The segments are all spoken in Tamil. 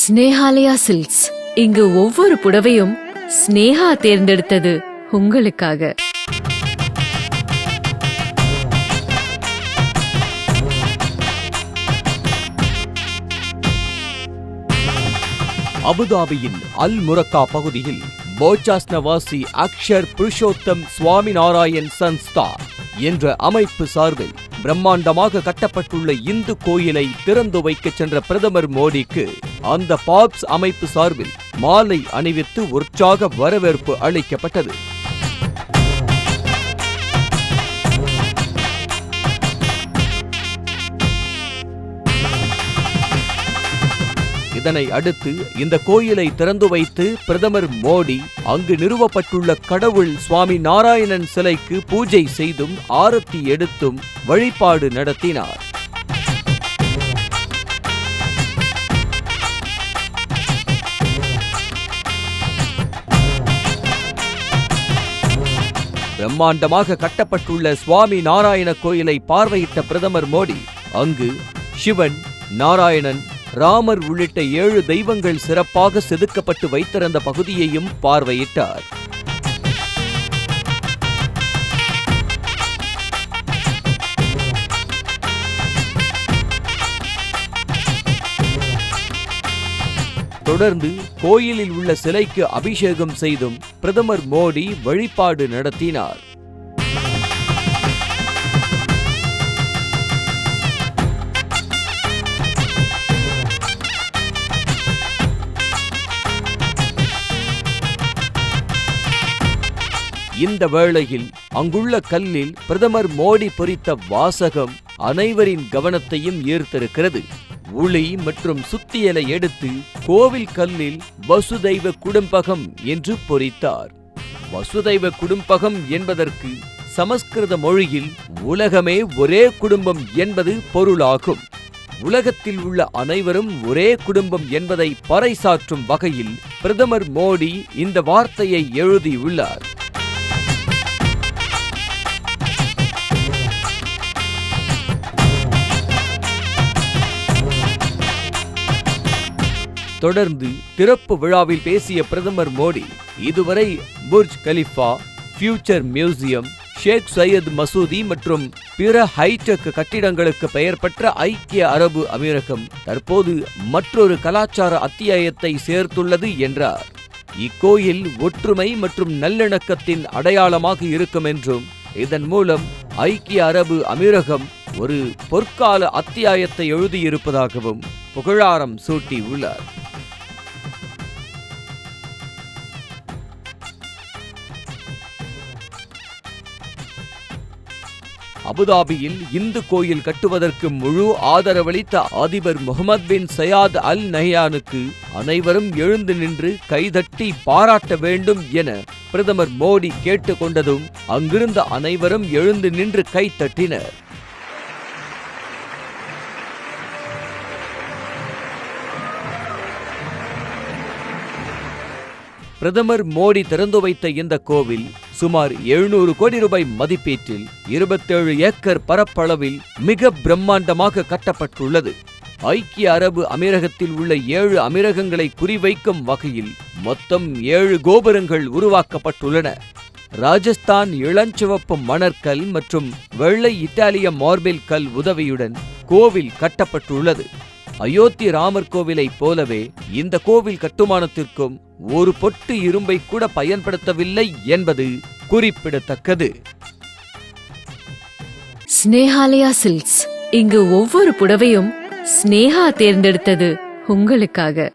ஸ்னேஹாலயா சில்க்ஸ். இங்கு ஒவ்வொரு புடவையும் ஸ்னேஹா தேர்ந்தெடுத்தது உங்களுக்காக. அபுதாபியின் அல் முரக்கா பகுதியில் போச்சாஸ் நவாசி அக்ஷர் புருஷோத்தம் சுவாமிநாராயண் சன்ஸ்தா என்ற அமைப்பு சார்பில் பிரம்மாண்டமாக கட்டப்பட்டுள்ள இந்து கோயிலை திறந்து வைக்கச் சென்ற பிரதமர் மோடிக்கு அந்த பாப்ஸ் அமைப்பு சார்பில் மாலை அணிவித்து உற்சாக வரவேற்பு அளிக்கப்பட்டது. இதனை அடுத்து இந்த கோயிலை திறந்து வைத்து பிரதமர் மோடி அங்கு நிறுவப்பட்டுள்ள கடவுள் சுவாமி நாராயணன் சிலைக்கு பூஜை செய்தும் ஆரத்தி எடுத்தும் வழிபாடு நடத்தினார். பிரம்மாண்டமாக கட்டப்பட்டுள்ள சுவாமி நாராயண கோயிலை பார்வையிட்ட பிரதமர் மோடி அங்கு சிவன், நாராயணன், ராமர் உள்ளிட்ட 7 தெய்வங்கள் சிறப்பாக செதுக்கப்பட்டு வைத்திருந்த பகுதியையும் பார்வையிட்டார். தொடர்ந்து கோயிலில் உள்ள சிலைக்கு அபிஷேகம் செய்தும் பிரதமர் மோடி வழிபாடு நடத்தினார். இந்த வேளையில் அங்குள்ள கல்லில் பிரதமர் மோடி பொறித்த வாசகம் அனைவரின் கவனத்தையும் ஈர்த்திருக்கிறது. உளி மற்றும் சுத்தியலை எடுத்து கோவில் கல்லில் வசுதைவ குடும்பகம் என்று பொறித்தார். வசுதைவ குடும்பகம் என்பதற்கு சமஸ்கிருத மொழியில் உலகமே ஒரே குடும்பம் என்பது பொருளாகும். உலகத்தில் உள்ள அனைவரும் ஒரே குடும்பம் என்பதை பறைசாற்றும் வகையில் பிரதமர் மோடி இந்த வார்த்தையை எழுதியுள்ளார். தொடர்ந்து திறப்பு விழாவில் பேசிய பிரதமர் மோடி இதுவரை புர்ஜ் கலிஃபா, ஃபியூச்சர் மியூசியம், ஷேக் சையத் மசூதி மற்றும் பிற ஹைடெக் கட்டிடங்களுக்கு பெயர் பெற்ற ஐக்கிய அரபு அமீரகம் தற்போது மற்றொரு கலாச்சார அத்தியாயத்தை சேர்த்துள்ளது என்றார். இக்கோயில் ஒற்றுமை மற்றும் நல்லிணக்கத்தின் அடையாளமாக இருக்கும் என்றும் இதன் மூலம் ஐக்கிய அரபு அமீரகம் ஒரு பொற்கால அத்தியாயத்தை எழுதியிருப்பதாகவும் புகழாரம் சூட்டியுள்ளார். அபுதாபியில் இந்து கோயில் கட்டுவதற்கு முழு ஆதரவளித்த அதிபர் முகமது பின் சயாத் அல் நஹ்யானுக்கு அனைவரும் எழுந்து நின்று கைதட்டி பாராட்ட வேண்டும் என பிரதமர் மோடி கேட்டுக்கொண்டதும் அங்கிருந்த அனைவரும் எழுந்து நின்று கைத்தட்டினர். பிரதமர் மோடி திறந்து வைத்த இந்த கோவில் சுமார் 700 கோடி ரூபாய் மதிப்பீட்டில் 27 ஏக்கர் பரப்பளவில் மிக பிரம்மாண்டமாக கட்டப்பட்டுள்ளது. ஐக்கிய அரபு அமீரகத்தில் உள்ள 7 அமீரகங்களை குறிவைக்கும் வகையில் மொத்தம் 7 கோபுரங்கள் உருவாக்கப்பட்டுள்ளன. ராஜஸ்தான் இளஞ்சிவப்பு மணற்கல் மற்றும் வெள்ளை இத்தாலிய மார்பிள் கல் உதவியுடன் கோவில் கட்டப்பட்டுள்ளது. அயோத்தி ராமர் கோவிலைப் போலவே இந்த கோவில் கட்டுமானத்திற்கும் ஒரு பொட்டு இரும்பை கூட பயன்படுத்தவில்லை என்பது குறிப்பிடத்தக்கது. ஸ்னேஹாலயா சில்க்ஸ். இங்கு ஒவ்வொரு புடவையும் ஸ்னேஹா தேர்ந்தெடுத்தது உங்களுக்காக.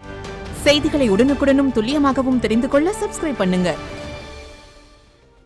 செய்திகளை உடனுக்குடனும் துல்லியமாகவும் தெரிந்து கொள்ள சப்ஸ்கிரைப் பண்ணுங்க.